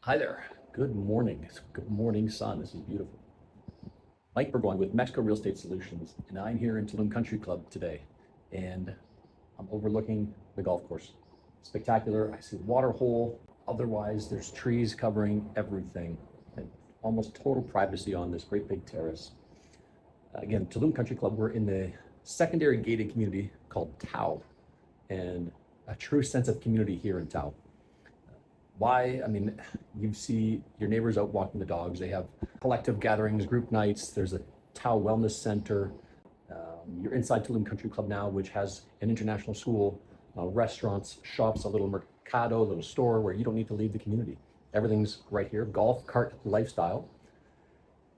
Hi there. Good morning. Good morning, sun. This is beautiful. Mike Burgoyne with Mexico Real Estate Solutions, and I'm here in Tulum Country Club today, and I'm overlooking the golf course. Spectacular. I see the water hole. Otherwise, there's trees covering everything, and almost total privacy on this great big terrace. Again, Tulum Country Club, we're in the secondary gated community called TAO, and a true sense of community here in TAO. Why? I mean, you see your neighbors out walking the dogs. They have collective gatherings, group nights. There's a TAO Wellness Center. You're inside Tulum Country Club now, which has an international school, restaurants, shops, a little mercado, a little store where you don't need to leave the community. Everything's right here. Golf cart lifestyle.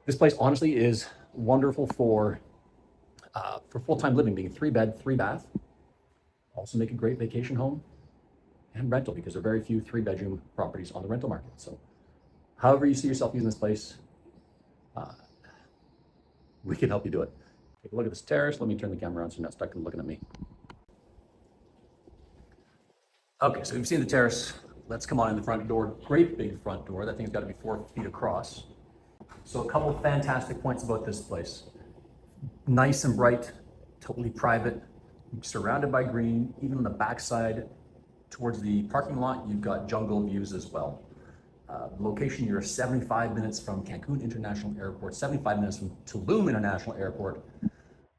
This place honestly is wonderful for full-time living, being 3-bed, 3-bath. Also make a great vacation home and rental, because there are very few 3-bedroom properties on the rental market. So however you see yourself using this place, we can help you do it. Take a look at this terrace. Let me turn the camera on so you're not stuck looking at me. Okay, so you've seen the terrace. Let's come on in the front door. Great big front door. That thing's got to be 4 feet across. So a couple of fantastic points about this place. Nice and bright, totally private, surrounded by green. Even on the backside towards the parking lot, you've got jungle views as well. Location, you're 75 minutes from Cancun International Airport, 75 minutes from Tulum International Airport.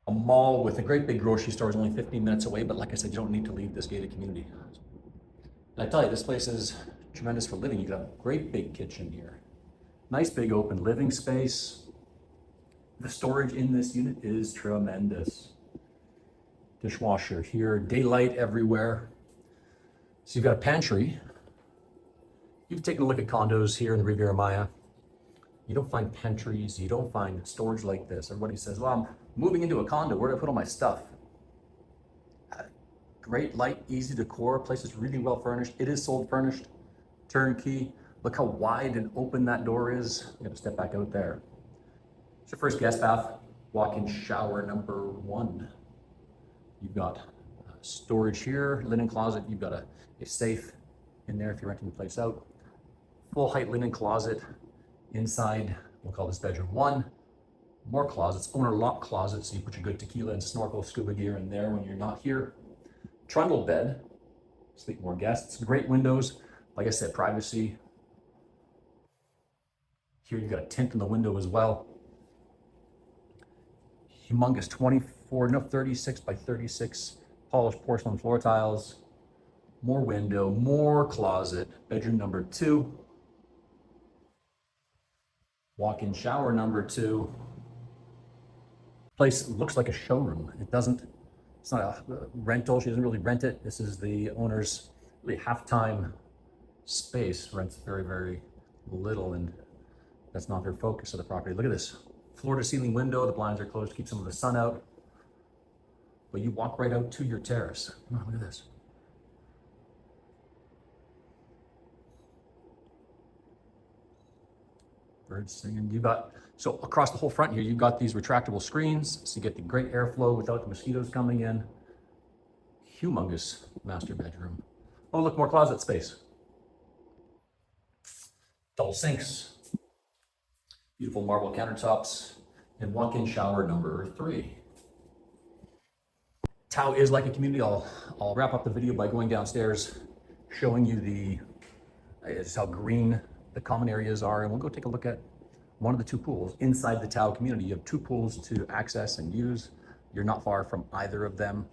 A mall with a great big grocery store is only 15 minutes away, but like I said, you don't need to leave this gated community. And I tell you, this place is tremendous for living. You've got a great big kitchen here. Nice big open living space. The storage in this unit is tremendous. Dishwasher here, daylight everywhere. So you've got a pantry. You've taken a look at condos here in the Riviera Maya. You don't find pantries, you don't find storage like this. Everybody says, well, I'm moving into a condo, where do I put all my stuff? Great light, easy decor, place is really well furnished. It is sold furnished, turnkey. Look how wide and open that door is. I'm gonna step back out there. It's your first guest bath, walk-in shower number 1. You've got storage here, linen closet. You've got a safe in there if you're renting the place out. Full height linen closet inside. We'll call this bedroom 1. More closets, owner lock closet, so you put your good tequila and snorkel scuba gear in there when you're not here. Trundle bed, sleep more guests. Great windows. Like I said, privacy. Here you've got a tint in the window as well. Humongous 36 by 36 polished porcelain floor tiles. More window, more closet. Bedroom number 2. Walk-in shower number 2. Place looks like a showroom. It's not a rental. She doesn't really rent it. This is the owner's really half-time space. Rents very, very little, and that's not their focus of the property. Look at this. Floor to ceiling window. The blinds are closed to keep some of the sun out. But you walk right out to your terrace. Oh, look at this. Birds singing. So across the whole front here, you've got these retractable screens, so you get the great airflow without the mosquitoes coming in. Humongous master bedroom. Oh, look, more closet space. Double sinks. Beautiful marble countertops, and walk-in shower number 3. TAO is like a community. I'll wrap up the video by going downstairs, showing you just how green the common areas are, and we'll go take a look at one of the 2 pools inside the TAO community. You have 2 pools to access and use. You're not far from either of them,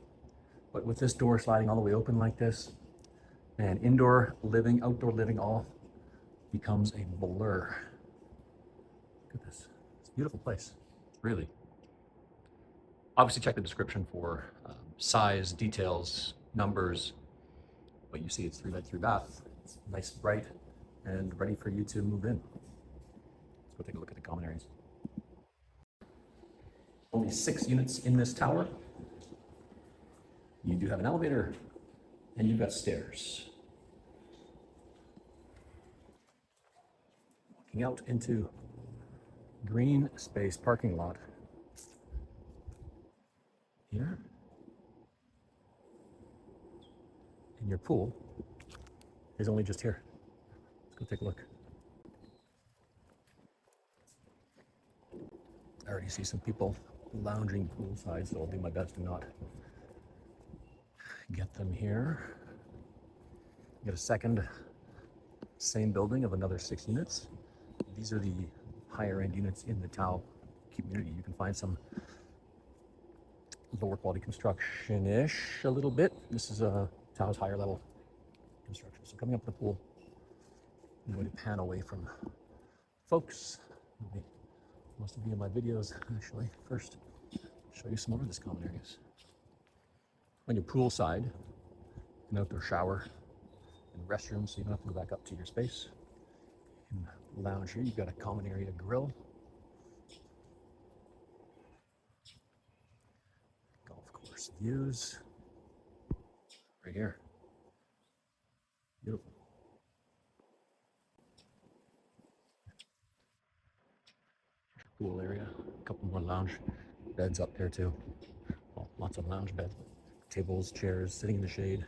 but with this door sliding all the way open like this, and indoor living, outdoor living all becomes a blur. Look at this. It's a beautiful place, really. Obviously check the description for size, details, numbers, but you see it's 3-bed, 3-bath. It's nice, bright, and ready for you to move in. Let's go take a look at the common areas. Only 6 units in this tower. You do have an elevator, and you've got stairs. Walking out into green space parking lot here. And your pool is only just here. Let's go take a look. I already see some people lounging poolside, so I'll do my best to not get them here. Get a second, same building of another 6 units. These are the higher end units in the TAO community. You can find some lower quality construction-ish a little bit. This is a TAO's higher level construction. So coming up to the pool, I'm going to pan away from folks. Most of you in my videos, actually. First, show you some more of this common areas. On your pool side, an outdoor shower and restroom, so you don't have to go back up to your space. In the lounge here, you've got a common area grill. Golf course views. Right here. Beautiful. Pool area. A couple more lounge beds up there too. Well, lots of lounge beds. Tables, chairs, sitting in the shade.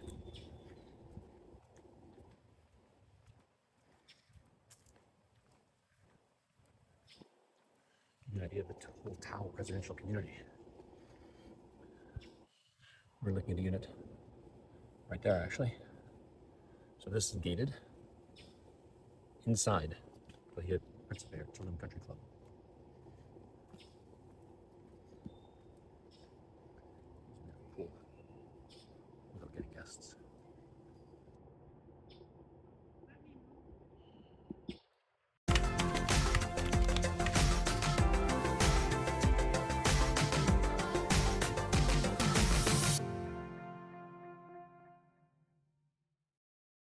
Give you an idea of the whole TAO residential community. We're looking at a unit right there, actually. So this is gated inside the Tulum Country Club.